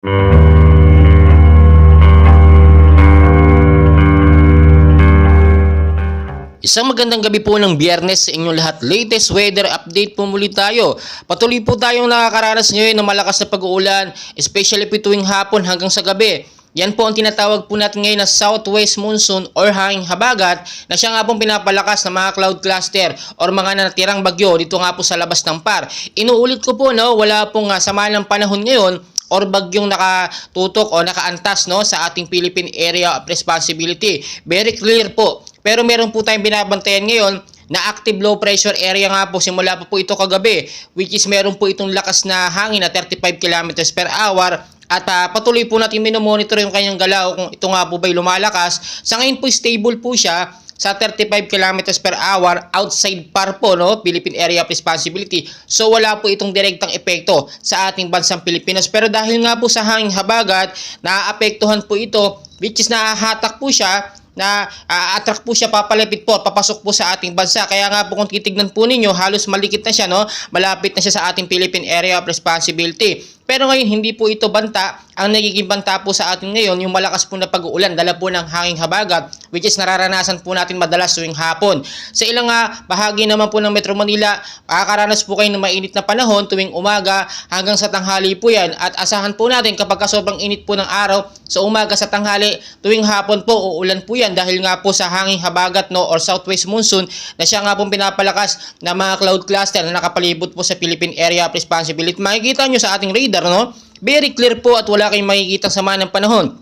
Isang magandang gabi po ng Biyernes sa inyong lahat. Latest weather update po muli tayo. Patuloy po tayong nakakaranas ngayon ng malakas na pag-uulan, especially po tuwing hapon hanggang sa gabi. Yan po ang tinatawag po natin ngayon na southwest monsoon or hanging habagat na siya nga pong pinapalakas ng mga cloud cluster or mga natirang bagyo dito nga po sa labas ng PAR. Inuulit ko po, no, wala pong sama ng panahon ngayon or bagyong nakatutok o nakaantas, no, sa ating Philippine Area of Responsibility. Very clear po. Pero meron po tayong binabantayan ngayon na active low pressure area nga po simula pa po ito kagabi, which is meron po itong lakas na hangin na 35 kilometers per hour. At patuloy po natin minomonitor yung kanyang galaw kung ito nga po ba'y lumalakas. Sa ngayon po stable po siya sa 35 kilometers per hour outside PAR po, no, Philippine Area of Responsibility. So wala po itong direktang epekto sa ating bansang Pilipinas. Pero dahil nga po sa hanging habagat, naaapektuhan po ito, which is nahahatak po siya, na attract po siya, papalapit po, papasok po sa ating bansa. Kaya nga po kung titignan po ninyo, halos malikit na siya, no? Malapit na siya sa ating Philippine Area of Responsibility. Pero ngayon, hindi po ito banta. Ang nagiging banta po sa atin ngayon, yung malakas po na pag-uulan, dala po ng hanging habagat, which is nararanasan po natin madalas tuwing hapon. Sa ilang bahagi naman po ng Metro Manila, makakaranas po kayo ng mainit na panahon tuwing umaga hanggang sa tanghali po yan. At asahan po natin kapag sobrang init po ng araw, sa umaga sa tanghali, tuwing hapon po, uulan po yan dahil nga po sa hanging habagat, no, or southwest monsoon na siya nga pong pinapalakas na mga cloud cluster na nakapalibot po sa Philippine Area of Responsibility. Makikita nyo sa ating radar, no? Very clear po at wala kayong makikita sama ng panahon.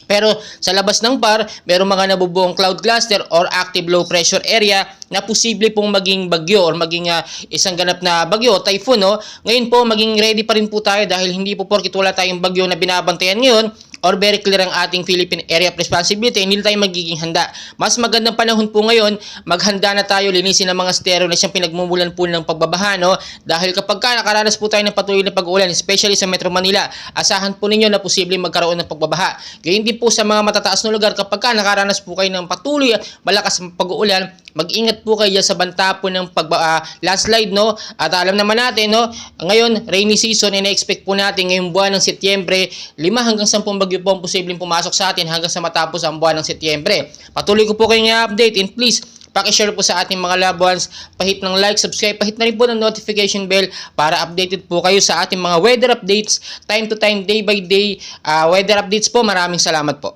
Pero sa labas ng PAR, meron mga nabubuong cloud cluster or active low pressure area na posible pong maging bagyo or maging isang ganap na bagyo, typhoon, no? Ngayon po, maging ready pa rin po tayo dahil hindi po porkit wala tayong bagyo na binabantayan ngayon or very clear ang ating Philippine Area of Responsibility, hindi tayo magiging handa. Mas magandang panahon po ngayon, maghanda na tayo, linisin ang mga stereo na siyang pinagmumulan po ng pagbabaha, no? Dahil kapag nakaranas po tayo ng patuloy na pag-uulan, especially sa Metro Manila, asahan po ninyo na posibleng magkaroon ng pagbabaha. Gayun din po sa mga matataas na lugar, kapag nakaranas po kayo ng patuloy at malakas pag-uulan, mag-ingat po kayo sa banta po ng landslide, no? At alam naman natin, no, ngayon rainy season, ina-expect po natin ngayong buwan ng Setyembre, 5 hanggang 10 bagyo po ang posibleng pumasok sa atin hanggang sa matapos ang buwan ng Setyembre. Patuloy ko po kayong i-update, and please paki-share po sa ating mga loved ones, pahit ng like, subscribe, pahit na rin po ng notification bell para updated po kayo sa ating mga weather updates, time to time, day by day weather updates po. Maraming salamat po.